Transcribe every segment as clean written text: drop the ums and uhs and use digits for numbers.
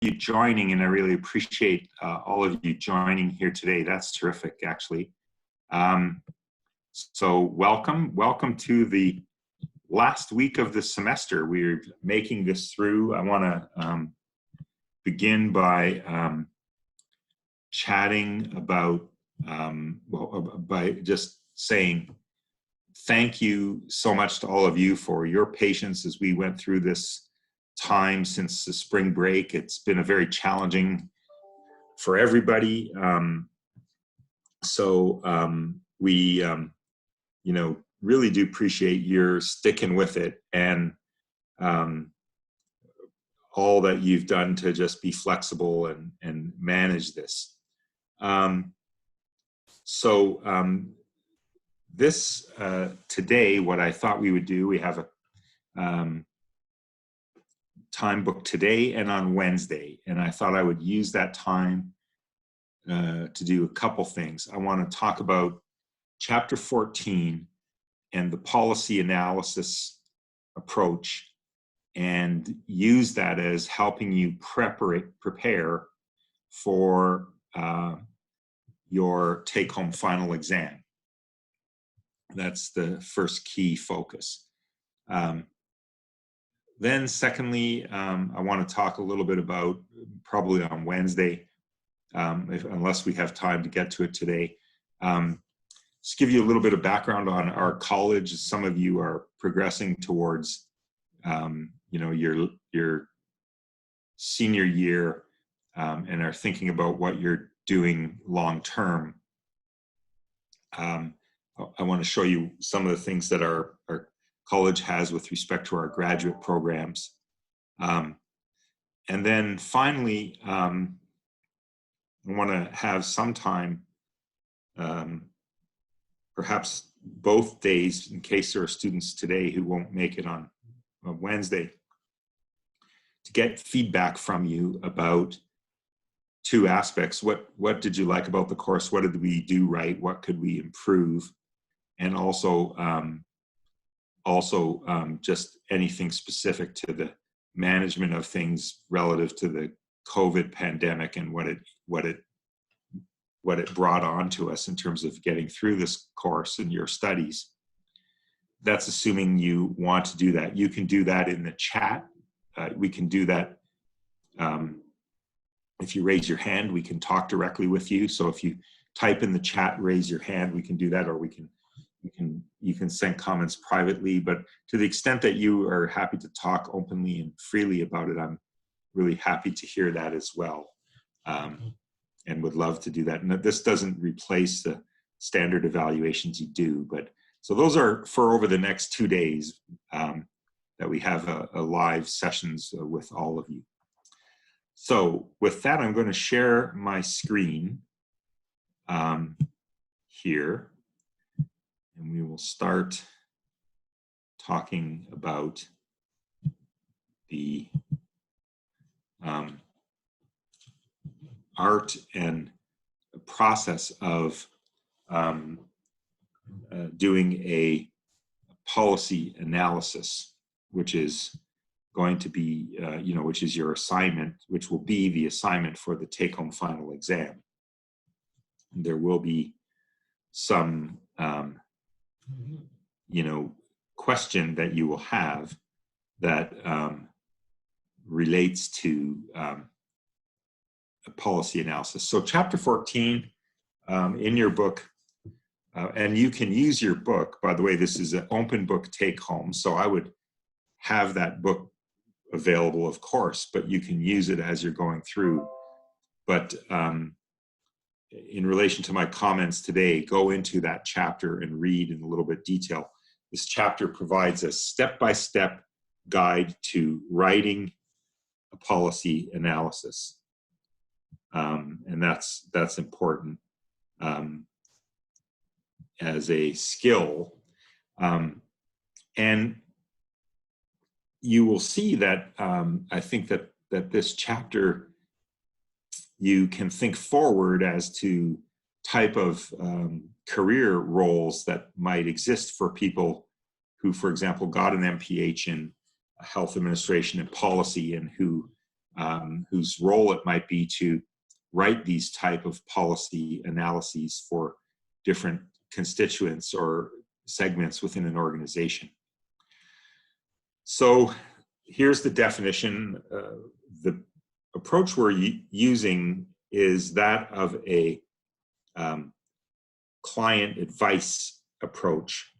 you joining, and I really appreciate all of you joining here today. That's terrific, actually. So welcome to the last week of the semester. We're making this through. I want to begin by chatting about, by just saying thank you so much to all of you for your patience as we went through this time since the spring break. It's been a very challenging for everybody. We really do appreciate your sticking with it, and all that you've done to just be flexible and manage this. Today, what I thought we would do, we have a time booked today and on Wednesday, and I thought I would use that time to do a couple things. I want to talk about chapter 14 and the policy analysis approach, and use that as helping you prepare for your take-home final exam. That's the first key focus. Then secondly, I want to talk a little bit about, probably on Wednesday, unless we have time to get to it today, just give you a little bit of background on our college. Some of you are progressing towards your senior year, and are thinking about what you're doing long term. I want to show you some of the things that our college has with respect to our graduate programs. And then finally, I want to have some time, perhaps both days, in case there are students today who won't make it on Wednesday, to get feedback from you about two aspects. What did you like about the course? What did we do right? What could we improve? And also just anything specific to the management of things relative to the COVID pandemic and what it brought on to us in terms of getting through this course in your studies. That's assuming you want to do that. You can do that in the chat. We can do that. If you raise your hand, we can talk directly with you. So if you type in the chat, raise your hand, we can do that, or you can send comments privately. But to the extent that you are happy to talk openly and freely about it, I'm really happy to hear that as well, and would love to do that. And this doesn't replace the standard evaluations you do, but so those are for over the next 2 days that we have a live sessions with all of you. So with that, I'm going to share my screen here, and we will start talking about the art and process of doing a policy analysis, which is going to be, which is your assignment, which will be the assignment for the take-home final exam. There will be some, question that you will have that relates to a policy analysis. So chapter 14 in your book, and you can use your book, by the way, this is an open book take-home, so I would have that book available, of course, but you can use it as you're going through. But in relation to my comments today, go into that chapter and read in a little bit detail. This chapter provides a step-by-step guide to writing a policy analysis, and that's important as a skill. And you will see that I think that this chapter, you can think forward as to type of career roles that might exist for people who, for example, got an MPH in health administration and policy, and who whose role it might be to write these type of policy analyses for different constituents or segments within an organization. So here's the definition. The approach we're using is that of a client advice approach.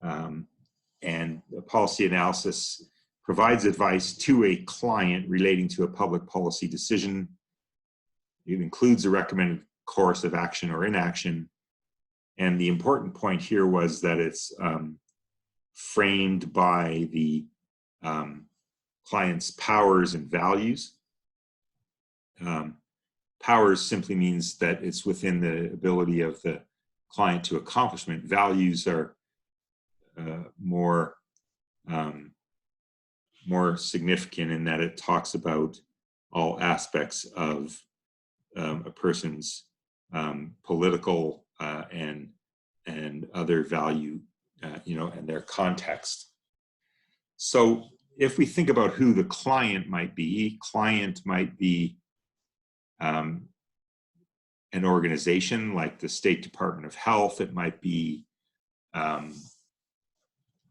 And the policy analysis provides advice to a client relating to a public policy decision. It includes a recommended course of action or inaction. And the important point here was that it's framed by the client's powers and values. Powers simply means that it's within the ability of the client to accomplishment. Values are more significant in that it talks about all aspects of a person's political and other value, and their context. So if we think about who the client might be an organization like the State Department of Health. It might be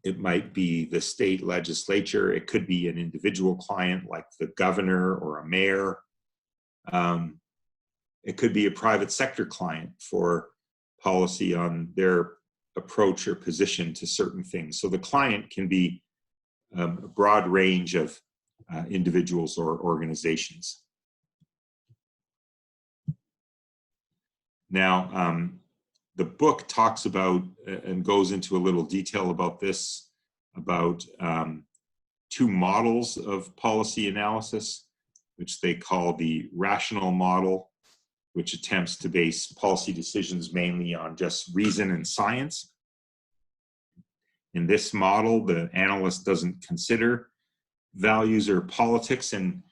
the state legislature. It could be an individual client like the governor or a mayor. It could be a private sector client for policy on their approach or position to certain things. So the client can be a broad range of individuals or organizations. Now, the book talks about and goes into a little detail about this, about two models of policy analysis, which they call the rational model, which attempts to base policy decisions mainly on just reason and science. In this model, the analyst doesn't consider values or politics and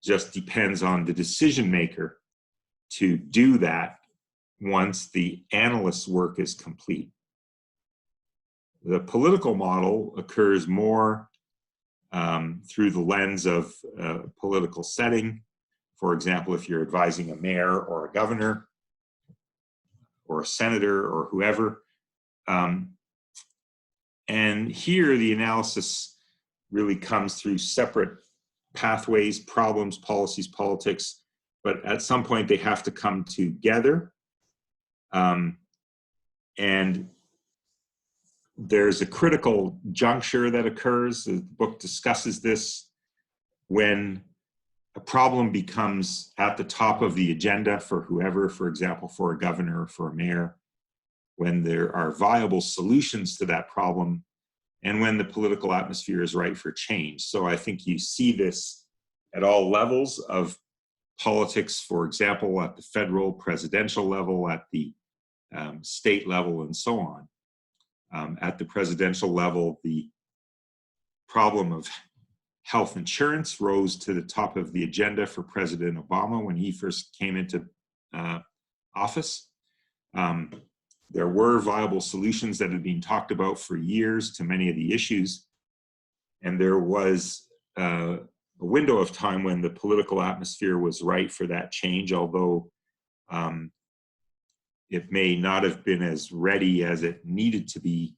just depends on the decision maker to do that once the analyst's work is complete. The political model occurs more through the lens of political setting. For example, if you're advising a mayor or a governor or a senator or whoever. And here the analysis really comes through separate pathways, problems, policies, politics, but at some point they have to come together. And there's a critical juncture that occurs. The book discusses this when a problem becomes at the top of the agenda for whoever, for example, for a governor or for a mayor, when there are viable solutions to that problem, and when the political atmosphere is right for change. So I think you see this at all levels of politics, for example, at the federal presidential level, at the state level, and so on. At the presidential level, the problem of health insurance rose to the top of the agenda for President Obama when he first came into office. There were viable solutions that had been talked about for years to many of the issues, and there was a window of time when the political atmosphere was right for that change, although it may not have been as ready as it needed to be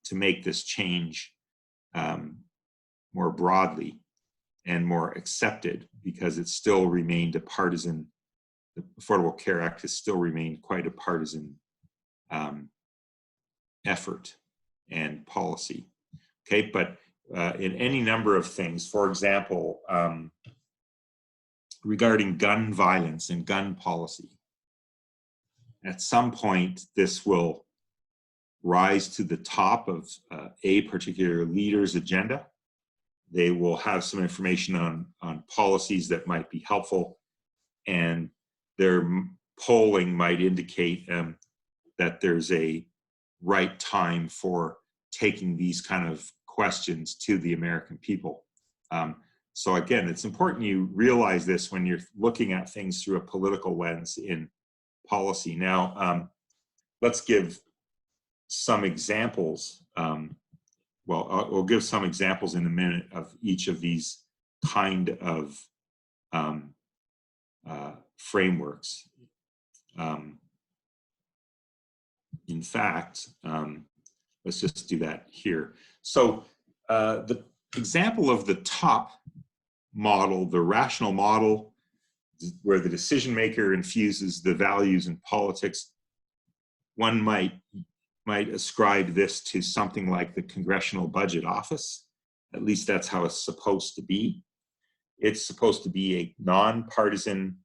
to make this change more broadly and more accepted, because it still remained a partisan, the Affordable Care Act has still remained quite a partisan effort and policy. Okay, but in any number of things, for example, regarding gun violence and gun policy, at some point this will rise to the top of a particular leader's agenda. They will have some information on policies that might be helpful, and their polling might indicate that there's a right time for taking these kind of questions to the American people. So again, it's important you realize this when you're looking at things through a political lens in policy. Now, let's give some examples. We'll give some examples in a minute of each of these kind of frameworks. In fact, let's just do that here. So the example of the top model, the rational model, where the decision maker infuses the values in politics, one might ascribe this to something like the Congressional Budget Office. At least that's how it's supposed to be. It's supposed to be a nonpartisan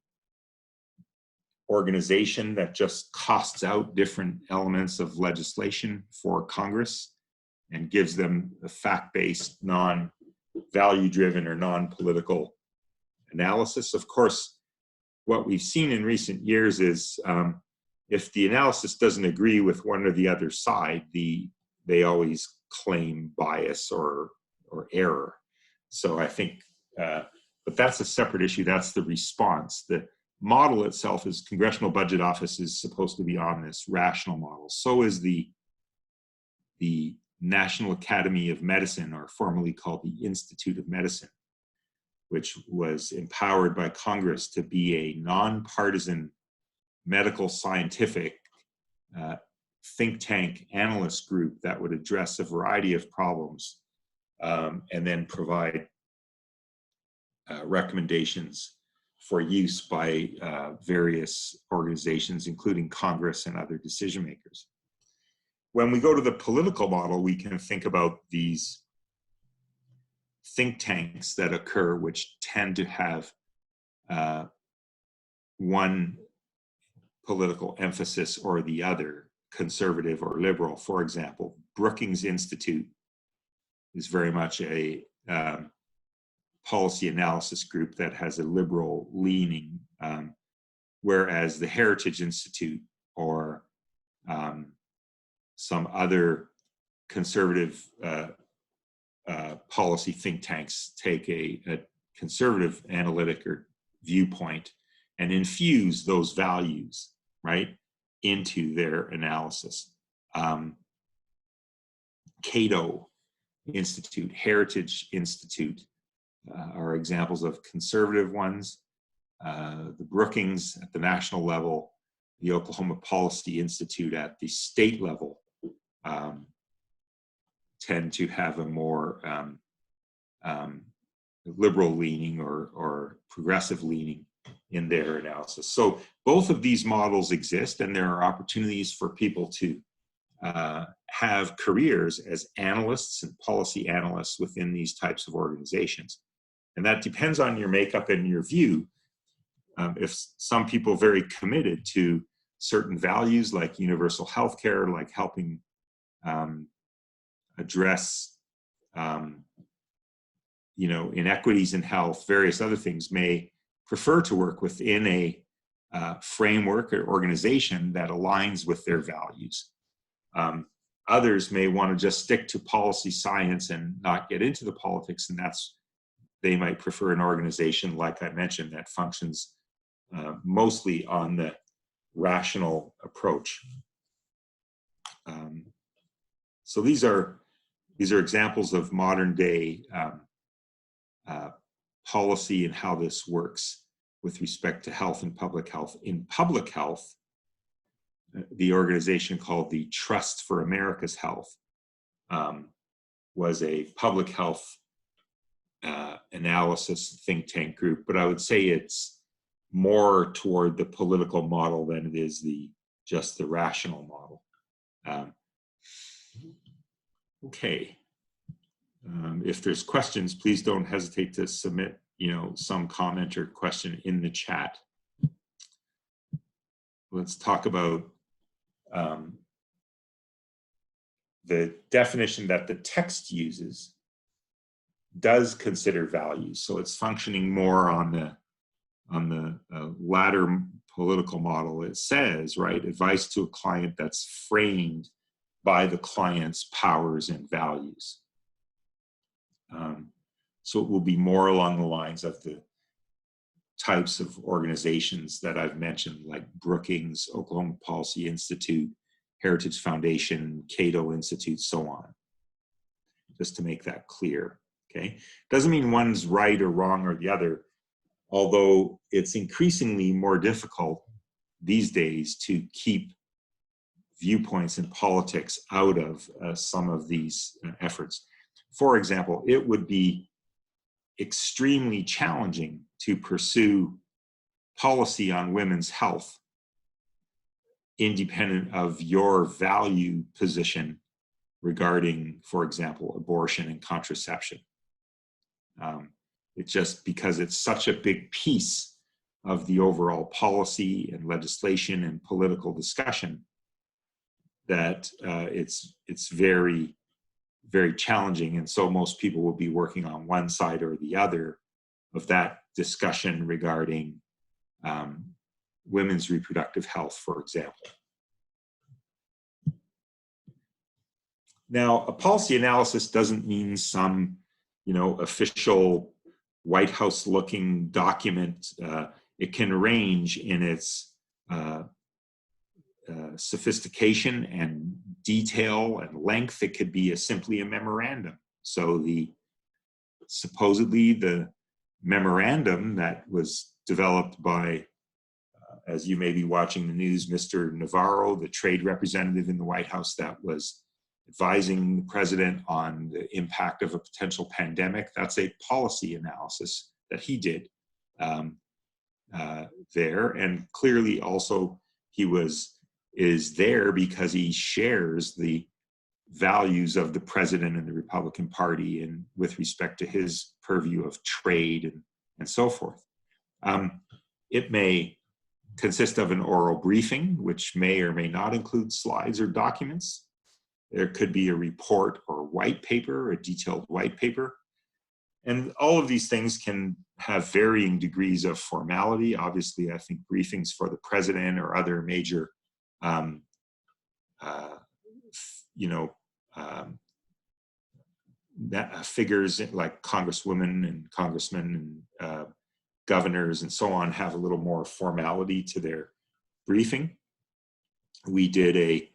organization that just costs out different elements of legislation for Congress and gives them a fact-based, non-value-driven or non-political analysis. Of course, what we've seen in recent years is if the analysis doesn't agree with one or the other side, they always claim bias or error. So I think, but that's a separate issue. That's the response. The model itself is Congressional Budget Office is supposed to be on this rational model. So is the National Academy of Medicine, or formerly called the Institute of Medicine, which was empowered by Congress to be a nonpartisan medical scientific think tank analyst group that would address a variety of problems and then provide recommendations for use by various organizations, including Congress and other decision makers. When we go to the political model, we can think about these think tanks that occur, which tend to have one political emphasis or the other, conservative or liberal. For example, Brookings Institute is very much a policy analysis group that has a liberal leaning, whereas the Heritage Institute or some other conservative policy think tanks take a conservative analytic or viewpoint and infuse those values, right, into their analysis. Cato Institute, Heritage Institute are examples of conservative ones. The Brookings at the national level, the Oklahoma Policy Institute at the state level tend to have a more liberal leaning or progressive leaning in their analysis. So both of these models exist, and there are opportunities for people to have careers as analysts and policy analysts within these types of organizations. And that depends on your makeup and your view. If some people are very committed to certain values like universal health care, like helping address inequities in health, various other things, may prefer to work within a framework or organization that aligns with their values. Others may want to just stick to policy science and not get into the politics, and they might prefer an organization, like I mentioned, that functions mostly on the rational approach. So these are examples of modern day policy and how this works with respect to health and public health. In public health, the organization called the Trust for America's Health was a public health analysis think tank group, but I would say it's more toward the political model than it is just the rational model. Okay. If there's questions, please don't hesitate to submit, some comment or question in the chat. Let's talk about the definition that the text uses does consider values. So it's functioning more on the latter political model. It says, right, advice to a client that's framed by the client's powers and values. So it will be more along the lines of the types of organizations that I've mentioned, like Brookings, Oklahoma Policy Institute, Heritage Foundation, Cato Institute, so on, just to make that clear. Okay, doesn't mean one's right or wrong or the other, although it's increasingly more difficult these days to keep viewpoints in politics out of some of these efforts. For example, it would be extremely challenging to pursue policy on women's health independent of your value position regarding, for example, abortion and contraception. It's just because it's such a big piece of the overall policy and legislation and political discussion that it's very, very challenging. And so most people will be working on one side or the other of that discussion regarding women's reproductive health, for example. Now, a policy analysis doesn't mean some, official White House-looking document. It can range in its sophistication and detail and length. It could be simply a memorandum. So supposedly the memorandum that was developed by, as you may be watching the news, Mr. Navarro, the trade representative in the White House that was advising the president on the impact of a potential pandemic. That's a policy analysis that he did there. And clearly also he is there because he shares the values of the president and the Republican Party and with respect to his purview of trade and so forth. It may consist of an oral briefing, which may or may not include slides or documents. There could be a report or white paper, a detailed white paper. And all of these things can have varying degrees of formality. Obviously, I think briefings for the president or other major figures like congresswomen and congressmen and governors and so on have a little more formality to their briefing. We did a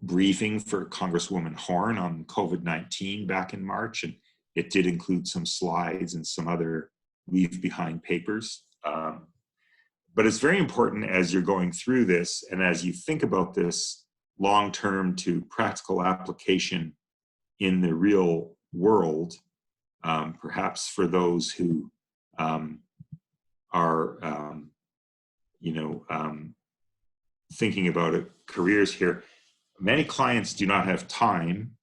briefing for Congresswoman Horn on COVID-19 back in March, and it did include some slides and some other leave behind papers. But it's very important as you're going through this and as you think about this long-term to practical application in the real world, perhaps for those who are, thinking about careers here. Many clients do not have time,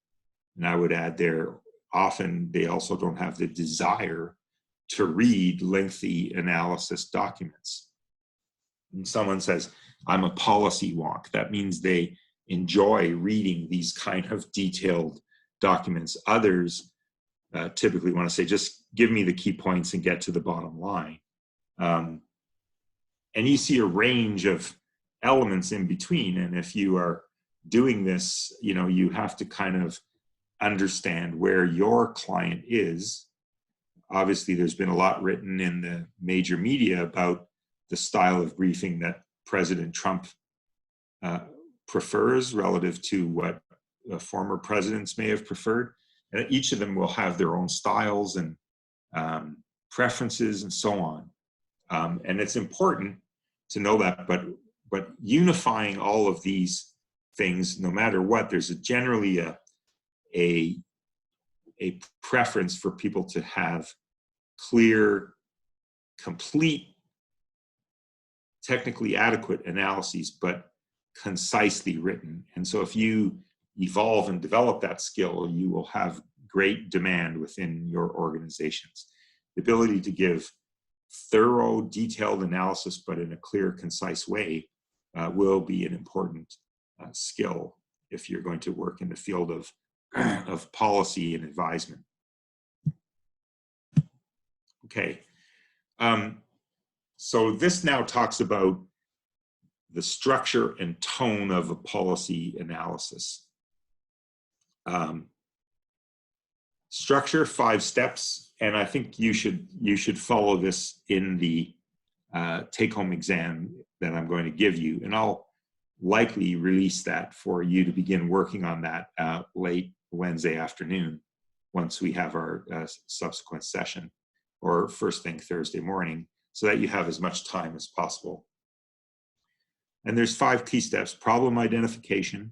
and I would add there, often they also don't have the desire to read lengthy analysis documents. When someone says, I'm a policy wonk, that means they enjoy reading these kind of detailed documents. Others typically want to say, just give me the key points and get to the bottom line. And you see a range of elements in between. And if you are doing this, you have to kind of understand where your client is. Obviously, there's been a lot written in the major media about the style of briefing that President Trump prefers relative to what former presidents may have preferred. And each of them will have their own styles and preferences and so on. And it's important to know that, but unifying all of these things, no matter what, there's generally a preference for people to have clear, complete, technically adequate analyses, but concisely written. And so if you evolve and develop that skill, you will have great demand within your organizations. The ability to give thorough, detailed analysis, but in a clear, concise way, will be an important skill if you're going to work in the field of policy and advisement. Okay, so this now talks about the structure and tone of a policy analysis. Structure, 5 steps, and I think you should follow this in the take-home exam that I'm going to give you, and I'll likely release that for you to begin working on that late Wednesday afternoon once we have our subsequent session, or first thing Thursday morning, so that you have as much time as possible. And there's 5 key steps: problem identification,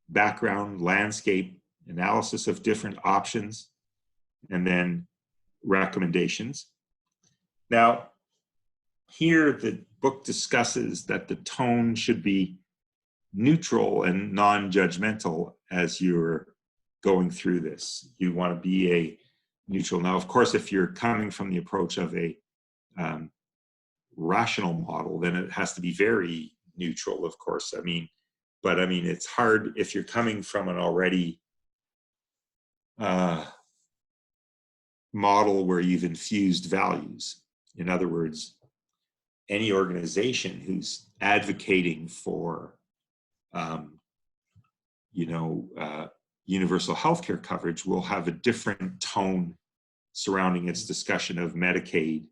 background, landscape, analysis of different options, and then recommendations. Now, here the book discusses that the tone should be neutral and non-judgmental as you're going through this. You want to be a neutral. Now, of course, if you're coming from the approach of a rational model, then it has to be very neutral, of course. But it's hard if you're coming from an already model where you've infused values. In other words, any organization who's advocating for universal healthcare coverage will have a different tone surrounding its discussion of Medicaid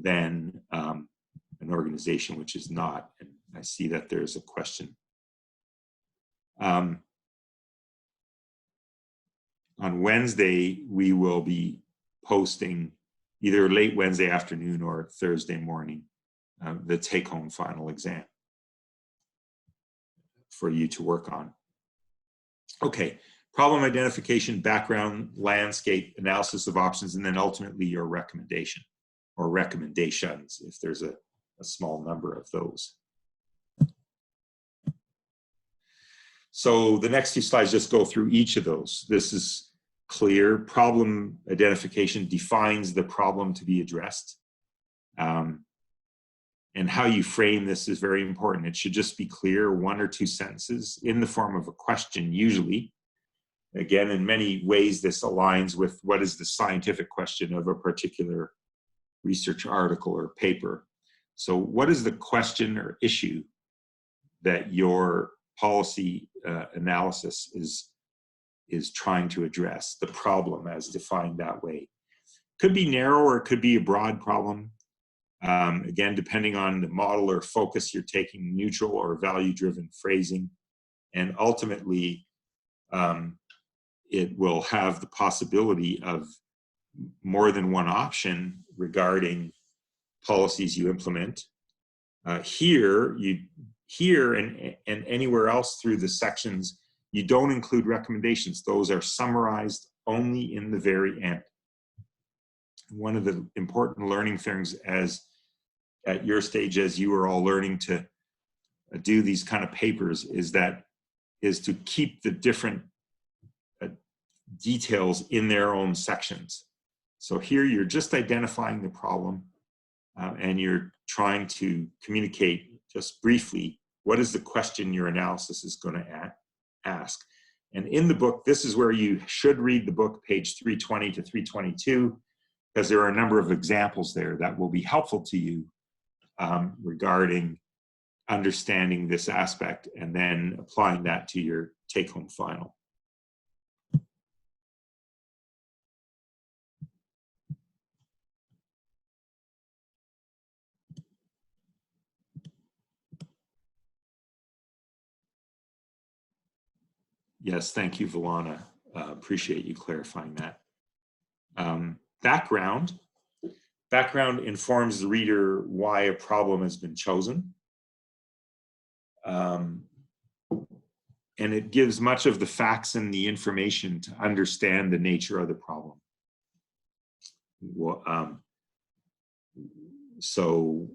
than an organization which is not. And I see that there's a question. On Wednesday, we will be posting either late Wednesday afternoon or Thursday morning the take-home final exam for you to work on. Okay, problem identification, background, landscape, analysis of options, and then ultimately your recommendation or recommendations if there's a small number of those. So the next few slides just go through each of those. This is clear. Problem identification defines the problem to be addressed. And how you frame this is very important. It should just be clear, 1 or 2 sentences in the form of a question, usually. Again, in many ways, this aligns with what is the scientific question of a particular research article or paper. So what is the question or issue that your policy analysis is trying to address? The problem as defined that way. Could be narrow or it could be a broad problem. Again, depending on the model or focus you're taking, neutral or value-driven phrasing. And ultimately, it will have the possibility of more than one option regarding policies you implement. Here and anywhere else through the sections, you don't include recommendations. Those are summarized only in the very end. One of the important learning things at your stage, as you are all learning to do these kind of papers, is to keep the different details in their own sections. So here you're just identifying the problem and you're trying to communicate just briefly what is the question your analysis is going to ask. And in the book, this is where you should read the book, page 320 to 322, because there are a number of examples there that will be helpful to you regarding understanding this aspect and then applying that to your take-home final. Yes, thank you, Valana. Appreciate you clarifying that. Background informs the reader why a problem has been chosen. And it gives much of the facts and the information to understand the nature of the problem. So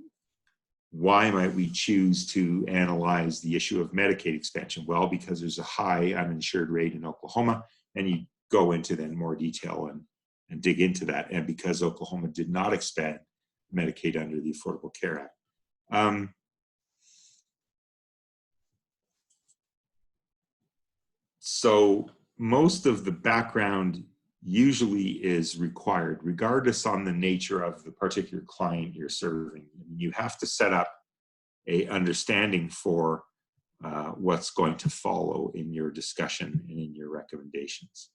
why might we choose to analyze the issue of Medicaid expansion? Well, because there's a high uninsured rate in Oklahoma, and you go into then more detail and dig into that, and because Oklahoma did not expand Medicaid under the Affordable Care Act. So most of the background usually is required, regardless on the nature of the particular client you're serving. You have to set up an understanding for what's going to follow in your discussion and in your recommendations.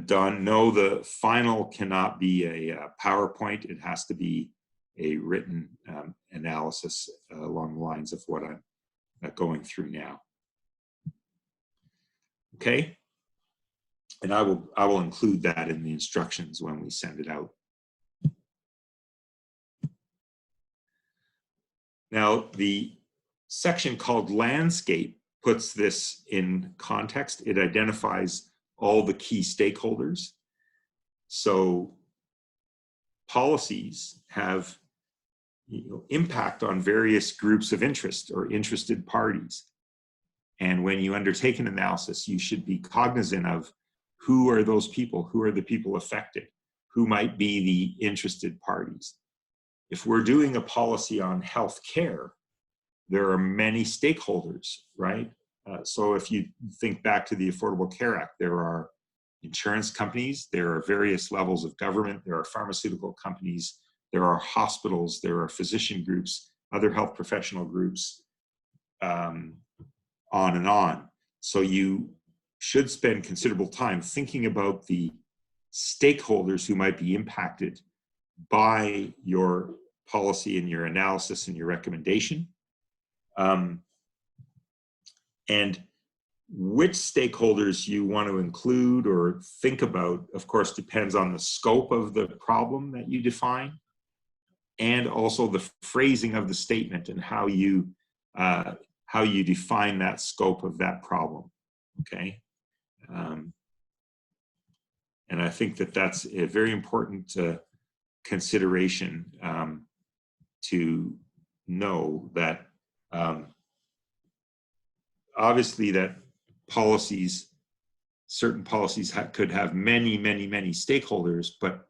Don, no, the final cannot be a PowerPoint. It has to be a written analysis along the lines of what I'm going through now. Okay. And I will include that in the instructions when we send it out. Now, the section called landscape puts this in context. It identifies all the key stakeholders. So policies have impact on various groups of interest or interested parties. And when you undertake an analysis, you should be cognizant of who are those people, who are the people affected, who might be the interested parties. If we're doing a policy on health care, there are many stakeholders, right? So if you think back to the Affordable Care Act, there are insurance companies, there are various levels of government, there are pharmaceutical companies, there are hospitals, there are physician groups, other health professional groups, on and on. So you should spend considerable time thinking about the stakeholders who might be impacted by your policy and your analysis and your recommendation. And which stakeholders you want to include or think about, of course, depends on the scope of the problem that you define, and also the phrasing of the statement and how you define that scope of that problem. Okay, and I think that that's a very important consideration to know that obviously that certain policies could have many stakeholders, but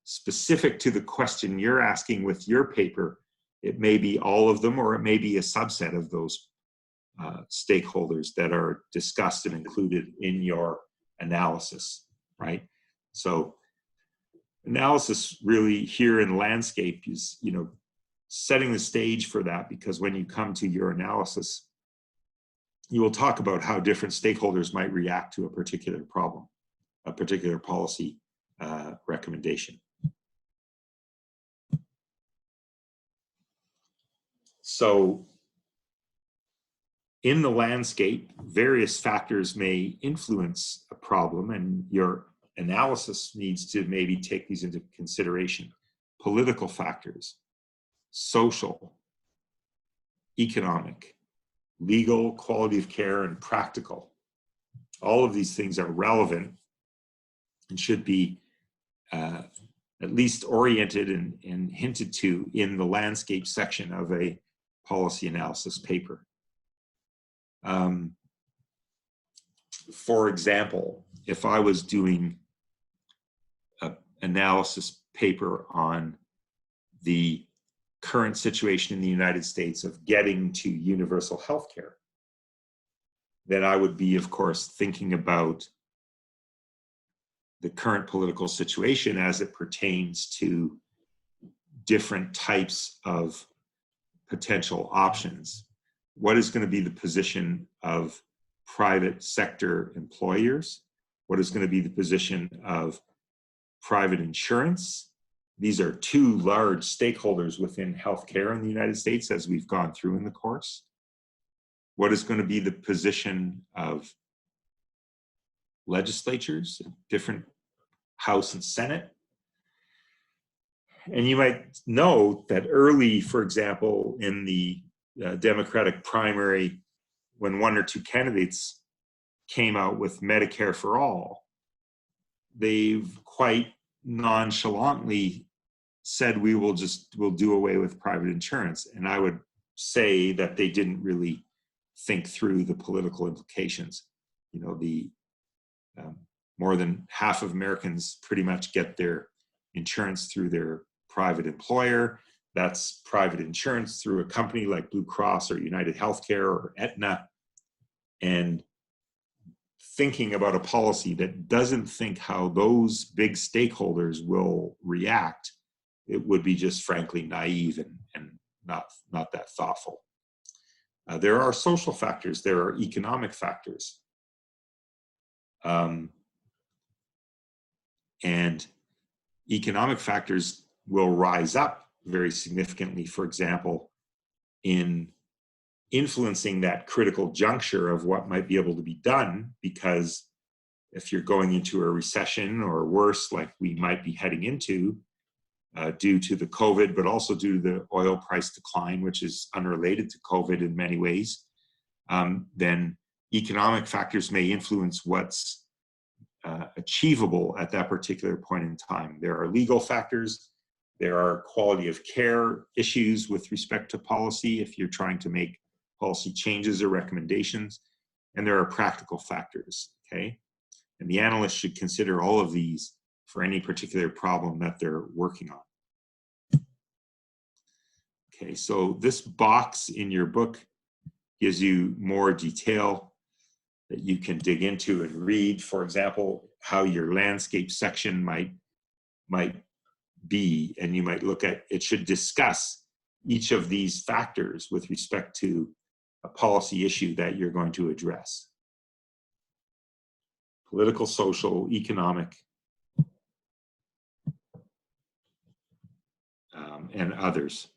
specific to the question you're asking with your paper, it may be all of them or it may be a subset of those stakeholders that are discussed and included in your analysis, right? So analysis really here in landscape is, setting the stage for that, because when you come to your analysis, you will talk about how different stakeholders might react to a particular problem, a particular policy recommendation. So in the landscape, various factors may influence a problem, and your analysis needs to maybe take these into consideration. Political factors, social, economic, legal, quality of care, and practical. All of these things are relevant and should be at least oriented and hinted to in the landscape section of a policy analysis paper. For example, if I was doing an analysis paper on the current situation in the United States of getting to universal health care, then I would be, of course, thinking about the current political situation as it pertains to different types of potential options. What is going to be the position of private sector employers? What is going to be the position of private insurance? These are two large stakeholders within healthcare in the United States, as we've gone through in the course. What is going to be the position of legislatures, different House and Senate? And you might know that early, for example, in the Democratic primary, when one or two candidates came out with Medicare for all, they've quite nonchalantly said we'll do away with private insurance. And I would say that they didn't really think through the political implications. More than half of Americans pretty much get their insurance through their private employer. That's private insurance through a company like Blue Cross or United Healthcare or Aetna. And thinking about a policy that doesn't think how those big stakeholders will react, it would be just frankly naive and not that thoughtful. There are social factors, there are economic factors. And economic factors will rise up very significantly, for example, in influencing that critical juncture of what might be able to be done, because if you're going into a recession or worse, like we might be heading into, due to the COVID, but also due to the oil price decline, which is unrelated to COVID in many ways, then economic factors may influence what's achievable at that particular point in time. There are legal factors, there are quality of care issues with respect to policy if you're trying to make policy changes or recommendations, and there are practical factors, okay? And the analyst should consider all of these for any particular problem that they're working on. Okay, so this box in your book gives you more detail that you can dig into and read. For example, how your landscape section might be, and you might look at, it should discuss each of these factors with respect to a policy issue that you're going to address. Political, social, economic, and others.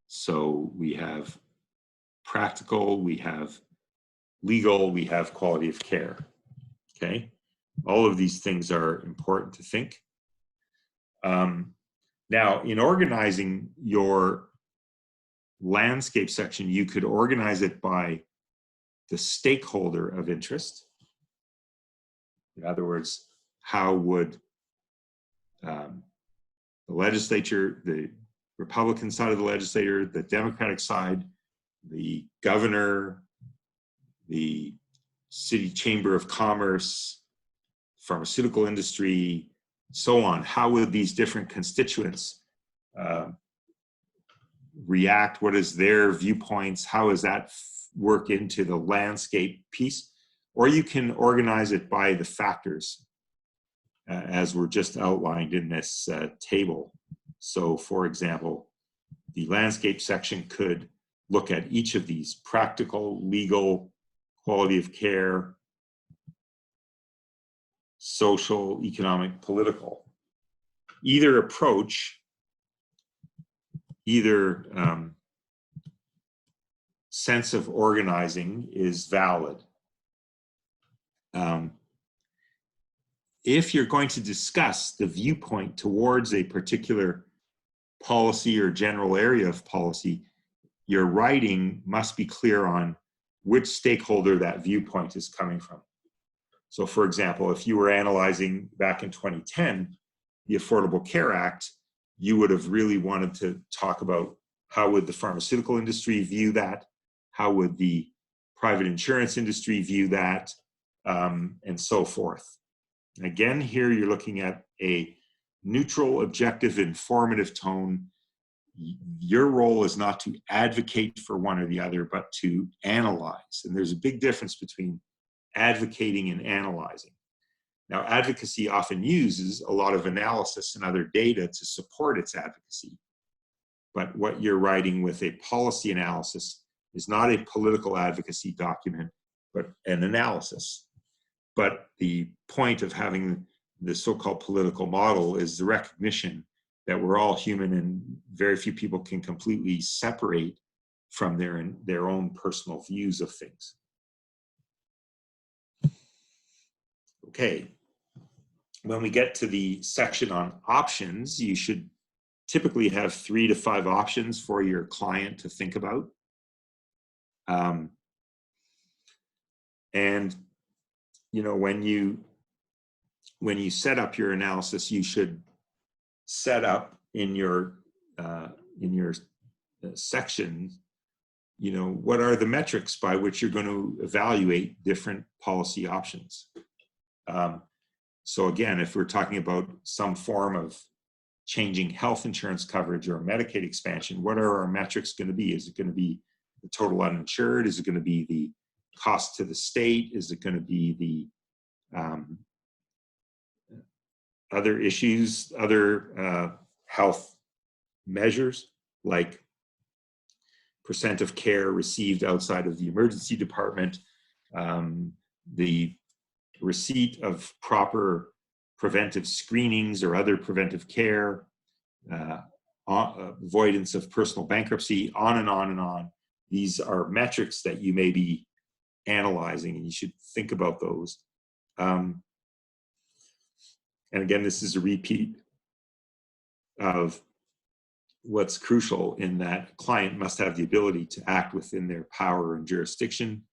So we have practical, we have legal, we have quality of care, okay? All of these things are important to think. Now, in organizing your landscape section, you could organize it by the stakeholder of interest. In other words, how would the legislature, the Republican side of the legislature, the Democratic side, the governor, the city chamber of commerce, pharmaceutical industry, so on, how would these different constituents react? What is their viewpoints? How does that work into the landscape piece? Or you can organize it by the factors as were just outlined in this table. So for example, the landscape section could look at each of these: practical, legal, quality of care, social, economic, political. Either approach, either sense of organizing is valid. If you're going to discuss the viewpoint towards a particular policy or general area of policy, your writing must be clear on which stakeholder that viewpoint is coming from. So for example, if you were analyzing back in 2010, the Affordable Care Act, you would have really wanted to talk about how would the pharmaceutical industry view that, how would the private insurance industry view that, and so forth. Again, here you're looking at a neutral, objective, informative tone. Your role is not to advocate for one or the other, but to analyze. And there's a big difference between advocating and analyzing. Now, advocacy often uses a lot of analysis and other data to support its advocacy. But what you're writing with a policy analysis is not a political advocacy document, but an analysis. But the point of having the so-called political model is the recognition that we're all human and very few people can completely separate from their own personal views of things. Okay, when we get to the section on options, you should typically have 3 to 5 options for your client to think about. And you know, when you set up your analysis, you should set up in your section, you know, what are the metrics by which you're going to evaluate different policy options. So again, if we're talking about some form of changing health insurance coverage or Medicaid expansion, what are our metrics going to be? Is it going to be the total uninsured? Is it going to be the cost to the state? Is it going to be the other issues, other health measures like percent of care received outside of the emergency department, the receipt of proper preventive screenings or other preventive care, avoidance of personal bankruptcy, on and on and on. these are metrics that you may be analyzing, and you should think about those. And again, this is a repeat of what's crucial in that a client must have the ability to act within their power and jurisdiction,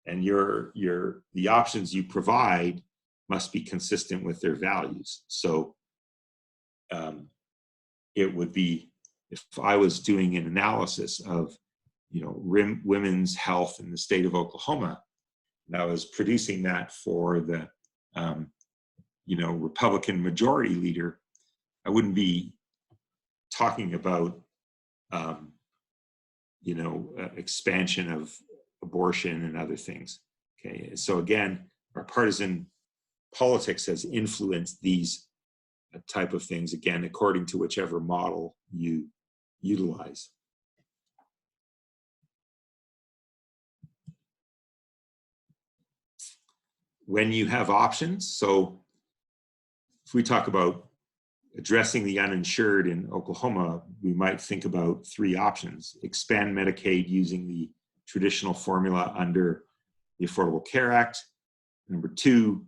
and the options you provide must be consistent with their values. So it would be, if I was doing an analysis of women's health in the state of Oklahoma, and I was producing that for the Republican majority leader, I wouldn't be talking about expansion of abortion and other things. Okay, so again, our partisan politics has influenced these type of things, again, according to whichever model you utilize. When you have options, so if we talk about addressing the uninsured in Oklahoma, we might think about 3 options. Expand Medicaid using the traditional formula under the Affordable Care Act. Number 2,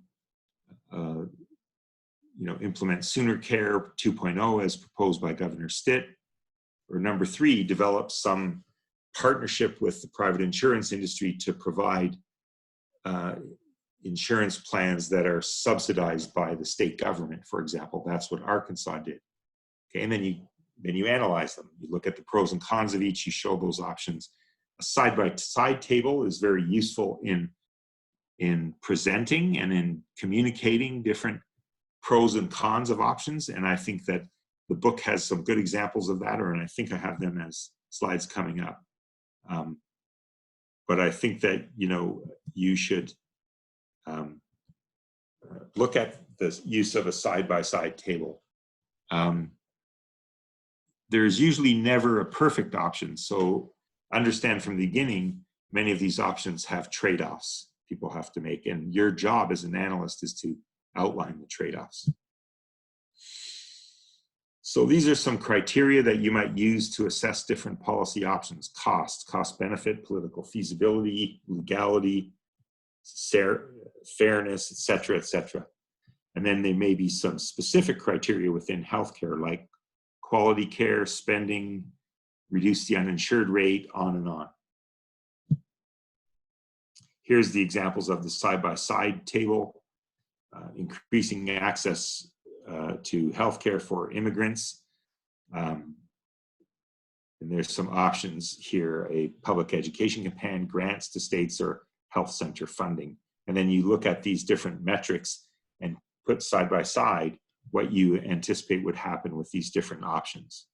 implement Sooner Care 2.0 as proposed by Governor Stitt. Or number 3, develop some partnership with the private insurance industry to provide insurance plans that are subsidized by the state government, for example. That's what Arkansas did. Okay, and then you analyze them. You look at the pros and cons of each, you show those options. A side-by-side table is very useful in presenting and in communicating different pros and cons of options, and I think that the book has some good examples of that, and I think I have them as slides coming up. But I think that you should look at the use of a side-by-side table. There's usually never a perfect option, so understand from the beginning, many of these options have trade-offs people have to make, and your job as an analyst is to outline the trade-offs. So these are some criteria that you might use to assess different policy options: cost benefit, political feasibility, legality, fairness, etc., etc. And then there may be some specific criteria within healthcare, like quality care, spending, reduce the uninsured rate, on and on. Here's the examples of the side-by-side table. Increasing access to healthcare for immigrants. And there's some options here: a public education campaign, grants to states, or health center funding. And then you look at these different metrics and put side by side what you anticipate would happen with these different options.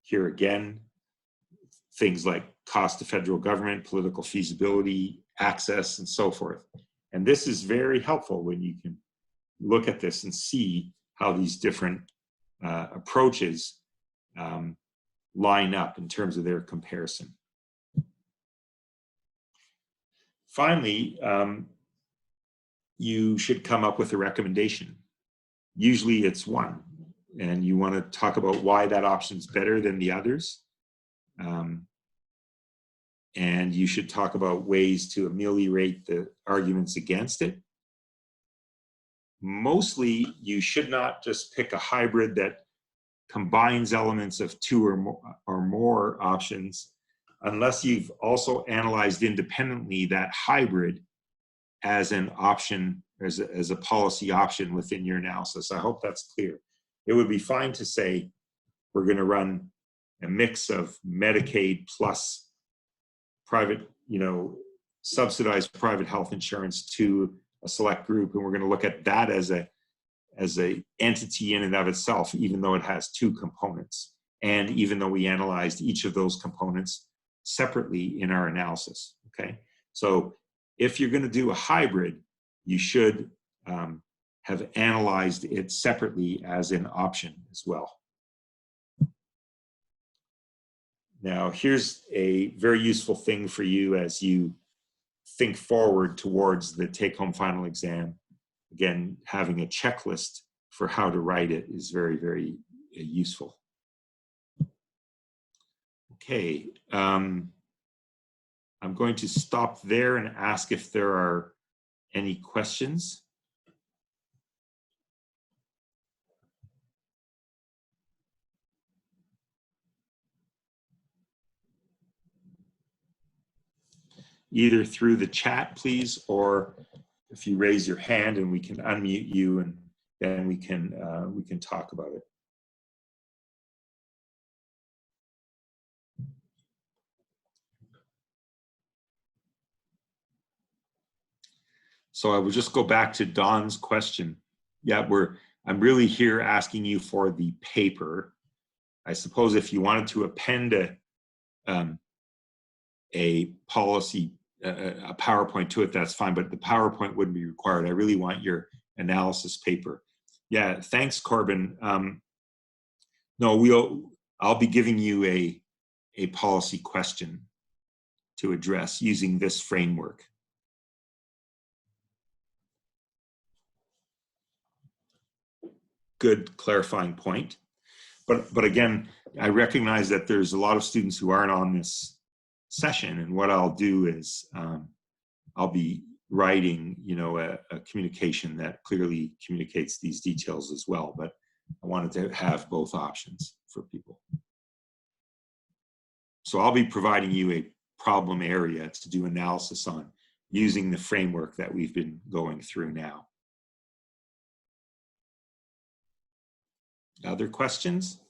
Here again, things like cost to federal government, political feasibility, access, and so forth. And this is very helpful when you can look at this and see how these different approaches line up in terms of their comparison. Finally, you should come up with a recommendation. Usually it's one, and you want to talk about why that option is better than the others. And you should talk about ways to ameliorate the arguments against it. Mostly, you should not just pick a hybrid that combines elements of 2 or more options, unless you've also analyzed independently that hybrid as an option, as a policy option within your analysis. I hope that's clear. It would be fine to say, we're going to run a mix of Medicaid plus private, subsidized private health insurance to a select group, and we're going to look at that as a entity in and of itself, even though it has 2 components, and even though we analyzed each of those components separately in our analysis. Okay, so if you're going to do a hybrid, you should have analyzed it separately as an option as well. Now, here's a very useful thing for you as you think forward towards the take-home final exam. Again, having a checklist for how to write it is very, very useful. Okay. I'm going to stop there and ask if there are any questions. Either through the chat, please, or if you raise your hand and we can unmute you, and then we can talk about it. So I will just go back to Don's question. Yeah, I'm really here asking you for the paper. I suppose if you wanted to append a policy, a PowerPoint to it, that's fine, but the PowerPoint wouldn't be required. I really want your analysis paper. Yeah, thanks, Corbin. No, I'll be giving you a policy question to address using this framework. Good clarifying point. But again, I recognize that there's a lot of students who aren't on this session, and what I'll do is I'll be writing, a communication that clearly communicates these details as well. But I wanted to have both options for people. So I'll be providing you a problem area to do analysis on using the framework that we've been going through now. Other questions?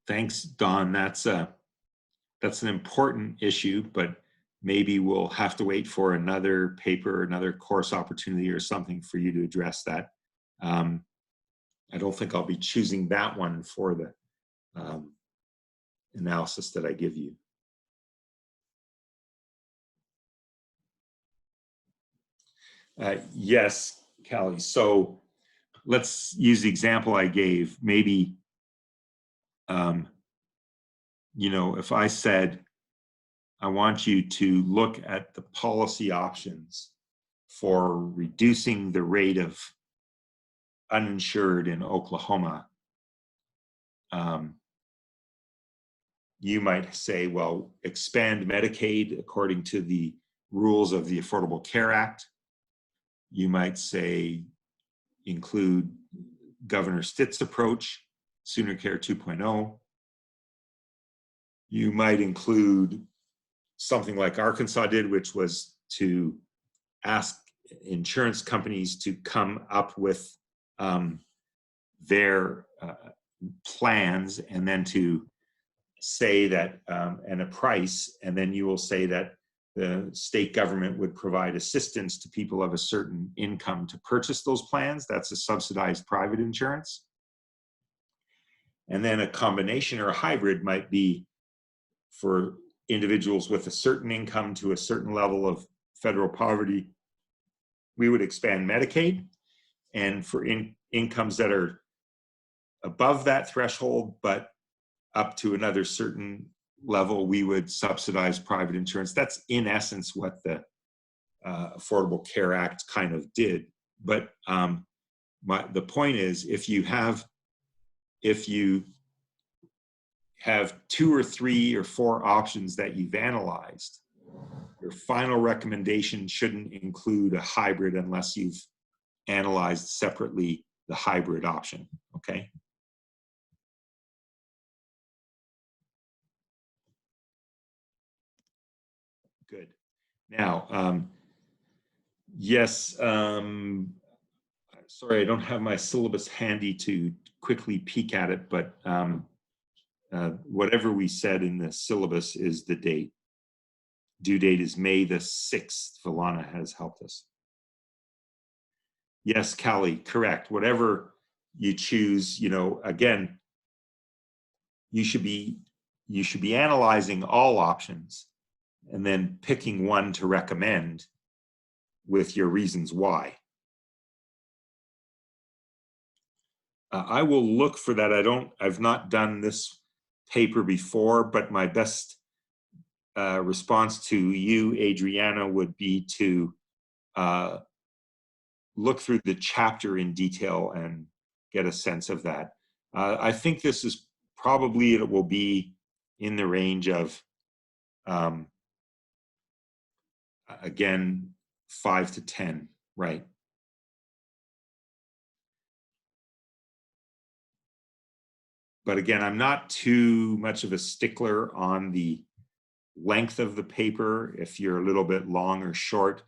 Thanks, Don. That's an important issue, but maybe we'll have to wait for another paper, another course opportunity or something for you to address that. I don't think I'll be choosing that one for the analysis that I give you. Yes, Callie. So let's use the example I gave. Maybe, if I said, I want you to look at the policy options for reducing the rate of uninsured in Oklahoma, you might say, well, expand Medicaid according to the rules of the Affordable Care Act. You might say, include Governor Stitt's approach, Sooner Care 2.0. You might include something like Arkansas did, which was to ask insurance companies to come up with their plans, and then to say that, and a price, and then you will say that the state government would provide assistance to people of a certain income to purchase those plans. That's a subsidized private insurance. And then a combination or a hybrid might be for individuals with a certain income to a certain level of federal poverty, we would expand Medicaid. And for incomes that are above that threshold, but up to another certain level, we would subsidize private insurance. That's in essence what the Affordable Care Act kind of did. But the point is, if you have 2 or 3 or 4 options that you've analyzed, your final recommendation shouldn't include a hybrid unless you've analyzed separately the hybrid option, okay? Good. Now, yes, sorry, I don't have my syllabus handy to quickly peek at it, but whatever we said in the syllabus is the date. Due date is May the 6th. Valana has helped us. Yes, Callie, correct. Whatever you choose, again, you should be analyzing all options and then picking one to recommend with your reasons why. I will look for that. I've not done this paper before, but my best response to you, Adriana, would be to look through the chapter in detail and get a sense of that. I think this is probably, it will be in the range of, again, 5 to 10, right? But again, I'm not too much of a stickler on the length of the paper. If you're a little bit long or short,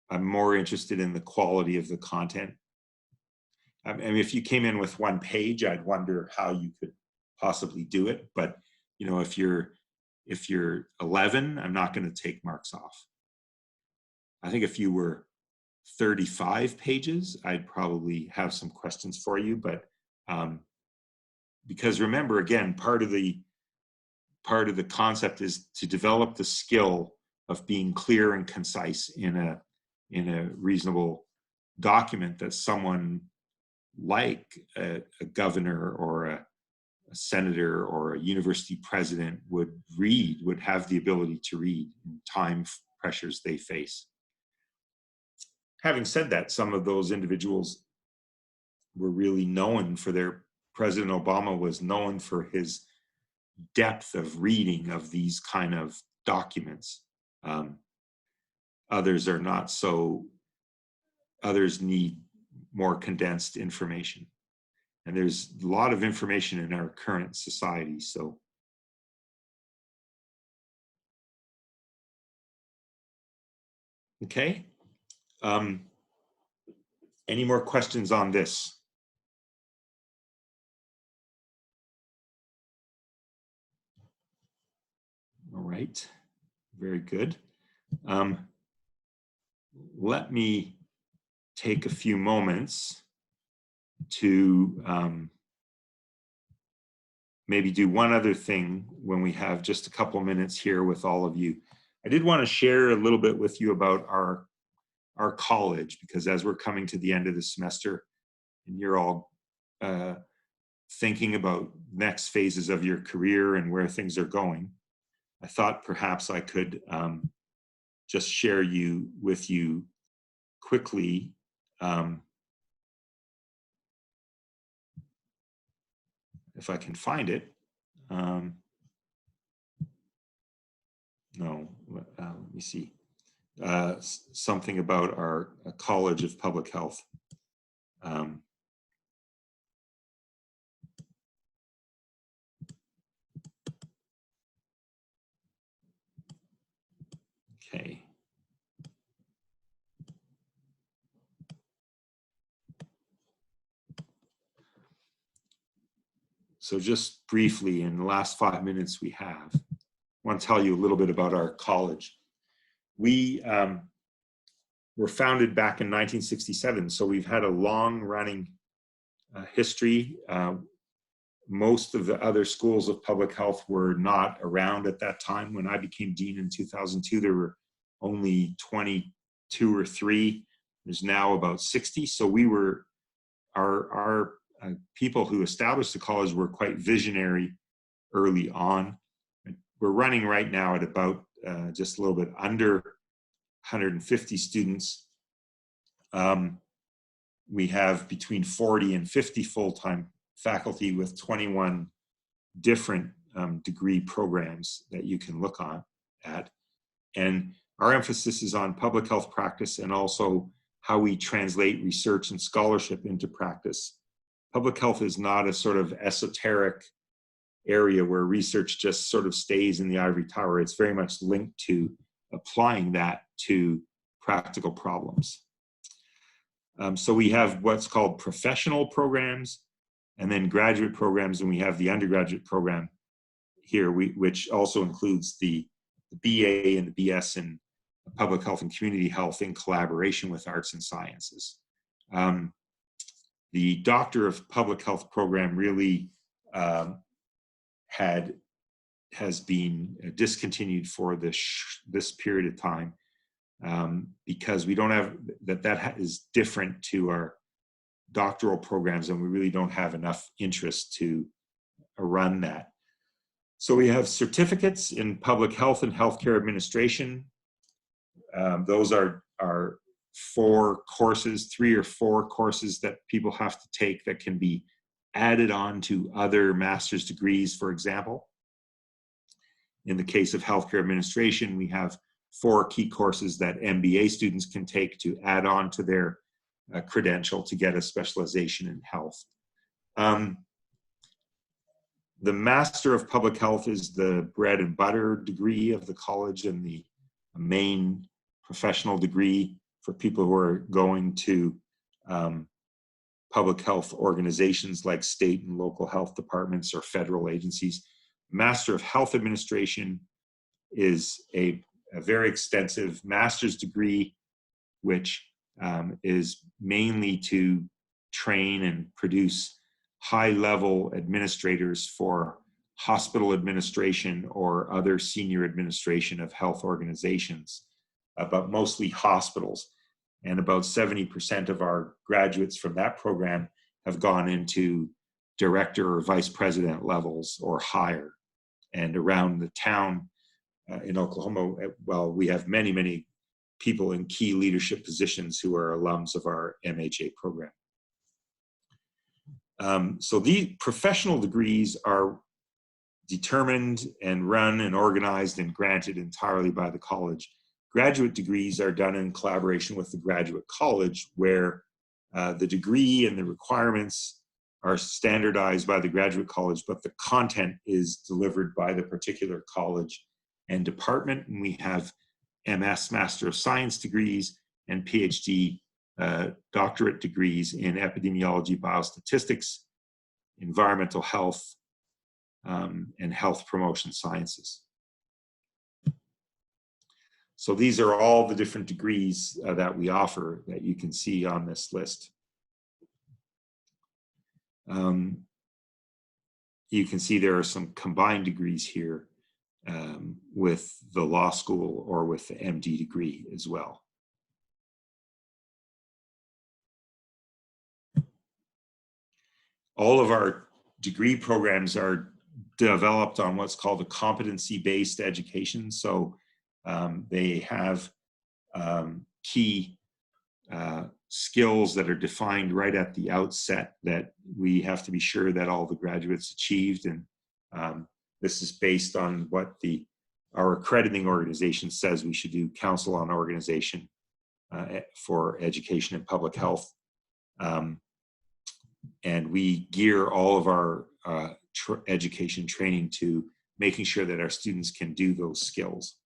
I'm more interested in the quality of the content. I mean, if you came in with 1 page, I'd wonder how you could possibly do it. But you know, if you're 11, I'm not going to take marks off. I think if you were 35 pages, I'd probably have some questions for you. But because remember, again, part of the concept is to develop the skill of being clear and concise in a reasonable document that someone like a governor or a senator or a university president would have the ability to read in time pressures they face. Having said that, some of those individuals were really known for President Obama was known for his depth of reading of these kind of documents. Others are not so, others need more condensed information. And there's a lot of information in our current society, so. Okay. Any more questions on this? All right, very good. Let me take a few moments to maybe do one other thing when we have just a couple minutes here with all of you. I did want to share a little bit with you about our college, because as we're coming to the end of the semester and you're all thinking about next phases of your career and where things are going, I thought perhaps I could just share with you quickly if I can find it. No, let me see. Something about our College of Public Health. Okay. So just briefly, in the last 5 minutes we have, I want to tell you a little bit about our college. We were founded back in 1967, so we've had a long-running history. Most of the other schools of public health were not around at that time. When I became dean in 2002, there were only 22 or 3. There's now about 60. So we were, our people who established the college were quite visionary early on. We're running right now at about just a little bit under 150 students. We have between 40 and 50 full-time faculty with 21 different degree programs that you can look at. And our emphasis is on public health practice and also how we translate research and scholarship into practice. Public health is not a sort of esoteric area where research just sort of stays in the ivory tower. It's very much linked to applying that to practical problems. So we have what's called professional programs and then graduate programs, and we have the undergraduate program here, which also includes the BA and the BS in public health and community health in collaboration with arts and sciences. The Doctor of Public Health program really has been discontinued for this period of time because we don't have, that is different to our doctoral programs, and we really don't have enough interest to run that. So we have certificates in public health and healthcare administration. Those are 4 courses, 3 or 4 courses that people have to take that can be added on to other master's degrees, for example. In the case of healthcare administration, we have 4 key courses that MBA students can take to add on to their credential to get a specialization in health. The Master of Public Health is the bread and butter degree of the college and the main professional degree for people who are going to public health organizations like state and local health departments or federal agencies. Master of Health Administration is a very extensive master's degree, which is mainly to train and produce high-level administrators for hospital administration or other senior administration of health organizations, but mostly hospitals. And about 70% of our graduates from that program have gone into director or vice president levels or higher. And around the town in Oklahoma, well, we have many, many people in key leadership positions who are alums of our MHA program. So the professional degrees are determined and run and organized and granted entirely by the college. Graduate degrees are done in collaboration with the graduate college, where the degree and the requirements are standardized by the graduate college, but the content is delivered by the particular college and department. And we have MS, Master of Science degrees, and PhD doctorate degrees in epidemiology, biostatistics, environmental health, and health promotion sciences. So these are all the different degrees that we offer that you can see on this list. You can see there are some combined degrees here with the law school or with the MD degree as well. All of our degree programs are developed on what's called a competency-based education. So they have key skills that are defined right at the outset that we have to be sure that all the graduates achieved. And this is based on what our accrediting organization says we should do, Council on Organization for Education and Public Health. And we gear all of our education training to making sure that our students can do those skills.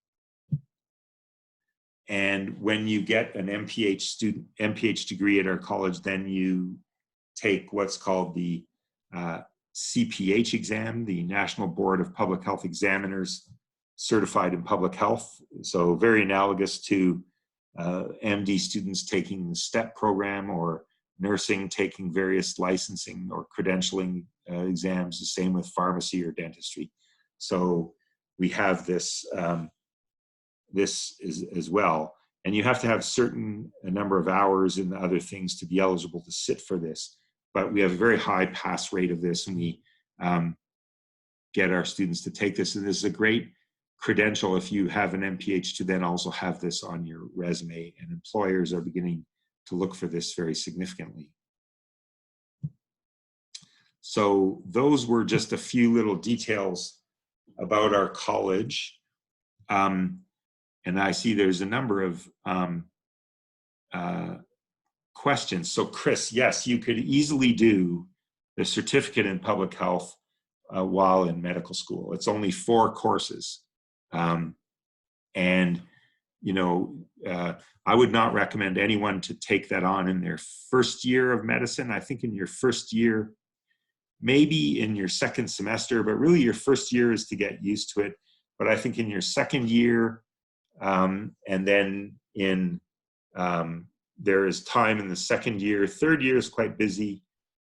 And when you get an MPH degree at our college, then you take what's called the CPH exam, the National Board of Public Health Examiners Certified in Public Health. So very analogous to MD students taking the STEP program, or nursing taking various licensing or credentialing exams, the same with pharmacy or dentistry. So we have this as well. And you have to have a number of hours and other things to be eligible to sit for this. But we have a very high pass rate of this, and we get our students to take this. And this is a great credential if you have an MPH to then also have this on your resume, and employers are beginning to look for this very significantly. So those were just a few little details about our college. And I see there's a number of questions. So Chris, yes, you could easily do the certificate in public health while in medical school. It's only 4 courses. And, you know, I would not recommend anyone to take that on in their first year of medicine. I think in your first year, maybe in your second semester, but really your first year is to get used to it. But I think in your second year, and then there is time in the second year. Third year is quite busy,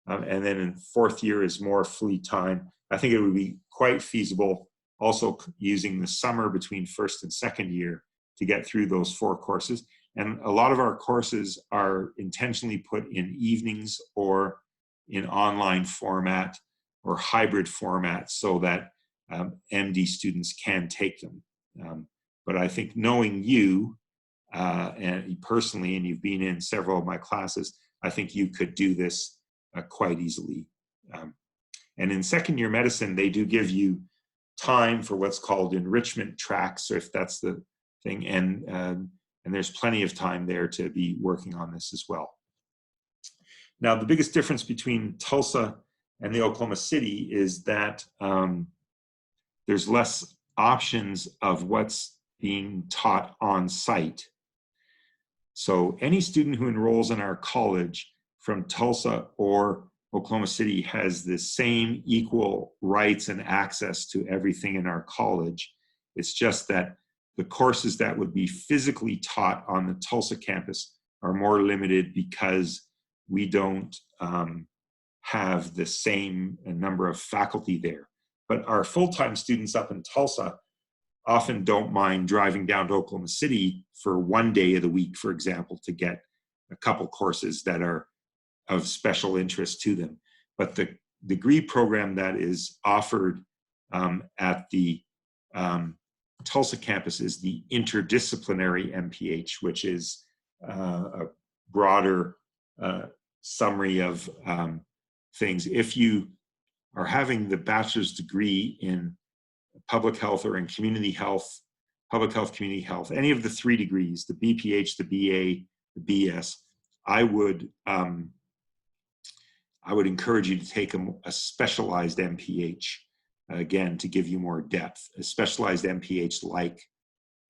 and then in fourth year is more free time. I think it would be quite feasible also using the summer between first and second year to get through those 4 courses. And a lot of our courses are intentionally put in evenings or in online format or hybrid format, so that MD students can take them. But I think knowing you and personally, and you've been in several of my classes, I think you could do this quite easily. And in second year medicine, they do give you time for what's called enrichment tracks, if that's the thing, and there's plenty of time there to be working on this as well. Now, the biggest difference between Tulsa and the Oklahoma City is that there's less options of what's being taught on site. So any student who enrolls in our college from Tulsa or Oklahoma City has the same equal rights and access to everything in our college. It's just that the courses that would be physically taught on the Tulsa campus are more limited because we don't have the same number of faculty there. But our full-time students up in Tulsa often don't mind driving down to Oklahoma City for one day of the week, for example, to get a couple courses that are of special interest to them. But the degree program that is offered at the Tulsa campus is the interdisciplinary MPH, which is a broader summary of things. If you are having the bachelor's degree in public health or in community health, public health, community health, any of the three degrees, the BPH, the BA, the BS, I would encourage you to take a specialized MPH, again, to give you more depth, a specialized MPH like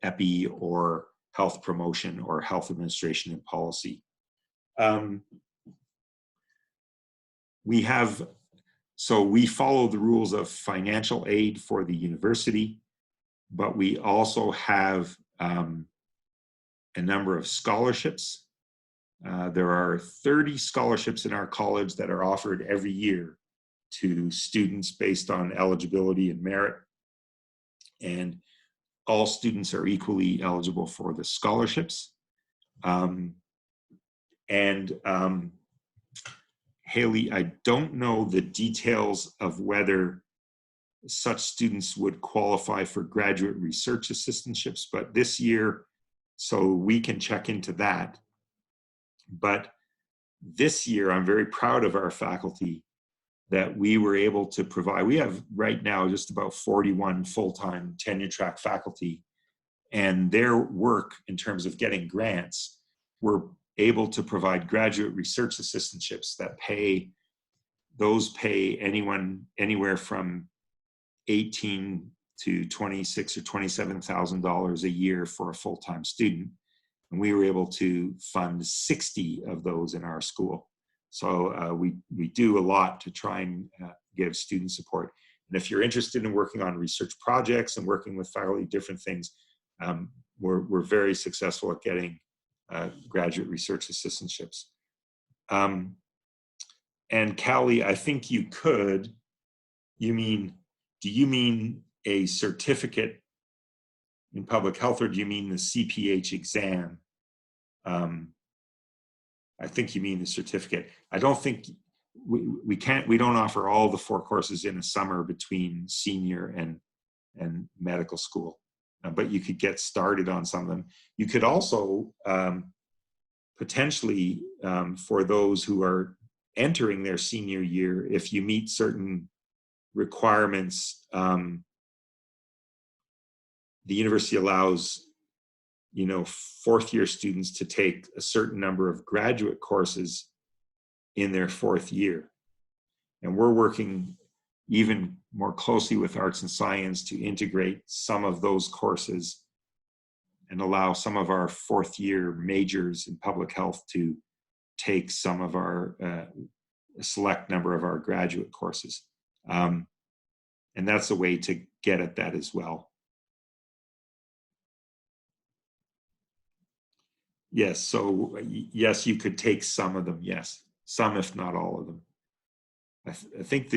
EPI or health promotion or health administration and policy. We follow the rules of financial aid for the university, but we also have a number of scholarships. There are 30 scholarships in our college that are offered every year to students based on eligibility and merit. And all students are equally eligible for the scholarships. Haley, I don't know the details of whether such students would qualify for graduate research assistantships, but this year, so we can check into that. But this year, I'm very proud of our faculty that we were able to provide. We have right now just about 41 full-time tenure track faculty, and their work in terms of getting grants, we're able to provide graduate research assistantships that pay anyone anywhere from $18,000 to $26,000 or $27,000 a year for a full-time student. And we were able to fund 60 of those in our school. So we do a lot to try and give student support. And if you're interested in working on research projects and working with faculty, different things, we're very successful at getting graduate research assistantships. And Callie, I think you could, do you mean a certificate in public health, or do you mean the CPH exam? I think you mean the certificate. I don't think, we don't offer all the 4 courses in a summer between senior and medical school, but you could get started on some of them. You could also potentially, for those who are entering their senior year, if you meet certain requirements, the university allows, 4th year students to take a certain number of graduate courses in their 4th year. And we're working even more closely with arts and science to integrate some of those courses and allow some of our 4th year majors in public health to take some of our, a select number of our graduate courses. And that's a way to get at that as well. Yes, so yes, you could take some of them, yes. Some, if not all of them. I think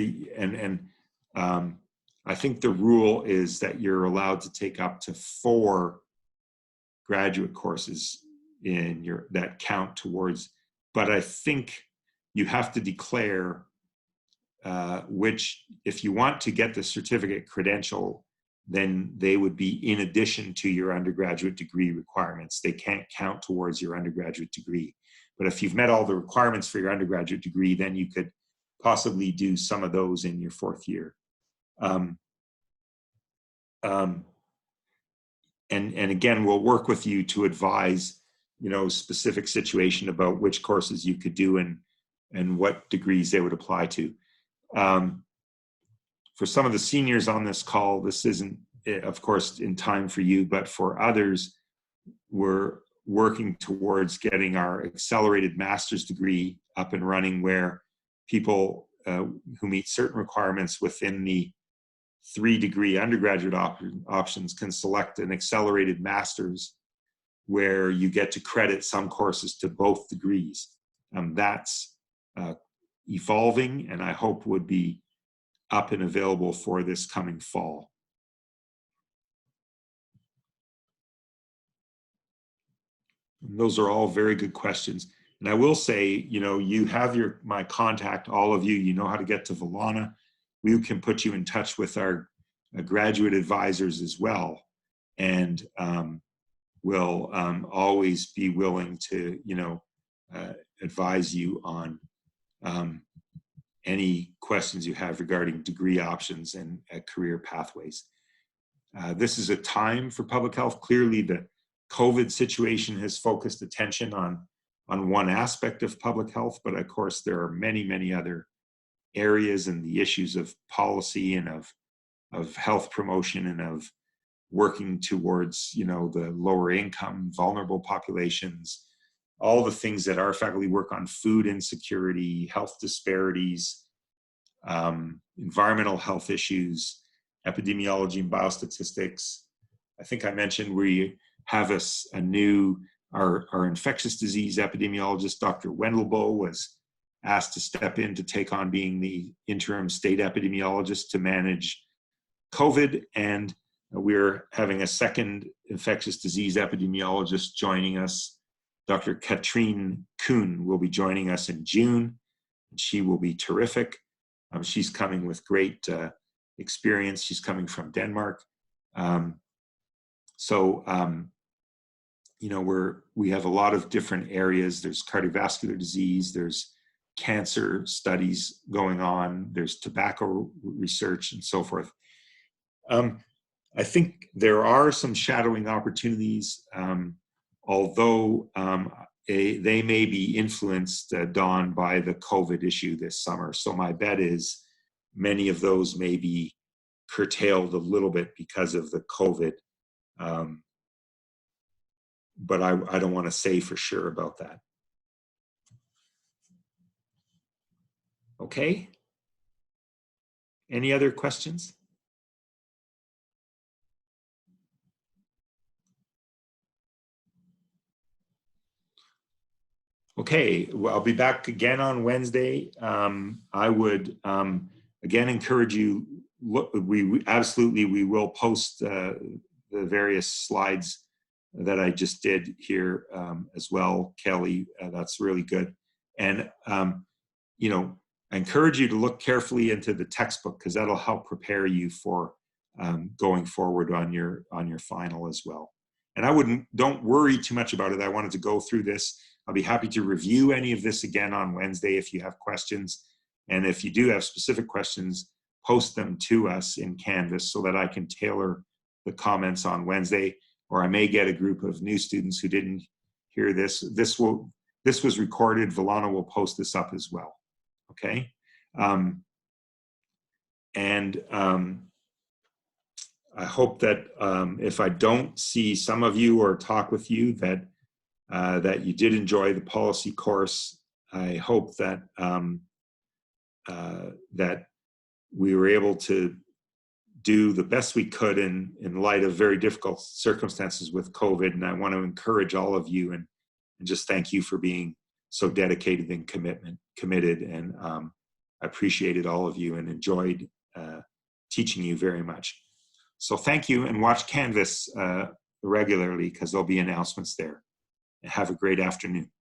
I think the rule is that you're allowed to take up to 4 graduate courses in that count towards, but I think you have to declare which if you want to get the certificate credential, then they would be in addition to your undergraduate degree requirements. They can't count towards your undergraduate degree. But if you've met all the requirements for your undergraduate degree, then you could possibly do some of those in your fourth year. And again, we'll work with you to advise, specific situation about which courses you could do and what degrees they would apply to. For some of the seniors on this call, this isn't, of course, in time for you, but for others, we're working towards getting our accelerated master's degree up and running, where people who meet certain requirements within the 3-degree undergraduate options can select an accelerated master's where you get to credit some courses to both degrees. That's evolving, and I hope would be up and available for this coming fall. And those are all very good questions. And I will say, you have my contact, all of you, you know how to get to Villana. We can put you in touch with our graduate advisors as well. And we'll always be willing to, advise you on any questions you have regarding degree options and career pathways. This is a time for public health. Clearly, the COVID situation has focused attention on one aspect of public health, but of course, there are many, many other areas and the issues of policy and of health promotion and of working towards, the lower income, vulnerable populations, all the things that our faculty work on: food insecurity, health disparities, environmental health issues, epidemiology and biostatistics. I think I mentioned we have a new, our infectious disease epidemiologist, Dr. Wendelbo, was asked to step in to take on being the interim state epidemiologist to manage COVID. And we're having a second infectious disease epidemiologist joining us. Dr. Katrine Kuhn will be joining us in June. And she will be terrific. She's coming with great experience. She's coming from Denmark. We have a lot of different areas. There's cardiovascular disease, there's cancer studies going on, there's tobacco research and so forth. I think there are some shadowing opportunities, although they may be influenced, Dawn, by the COVID issue this summer. So my bet is many of those may be curtailed a little bit because of the COVID. But I don't want to say for sure about that. Okay. Any other questions? Okay, well, I'll be back again on Wednesday. I would again encourage you, we will post the various slides that I just did here as well, Kelly. That's really good. And, I encourage you to look carefully into the textbook, because that'll help prepare you for going forward on your final as well. And don't worry too much about it. I wanted to go through this. I'll be happy to review any of this again on Wednesday if you have questions. And if you do have specific questions, post them to us in Canvas so that I can tailor the comments on Wednesday. Or I may get a group of new students who didn't hear this. This was recorded. Villana will post this up as well. Okay. I hope that if I don't see some of you or talk with you, that you did enjoy the policy course. I hope that that we were able to do the best we could in light of very difficult circumstances with COVID. And I want to encourage all of you and just thank you for being so dedicated and committed. And I appreciated all of you and enjoyed teaching you very much. So thank you, and watch Canvas regularly, because there'll be announcements there. Have a great afternoon.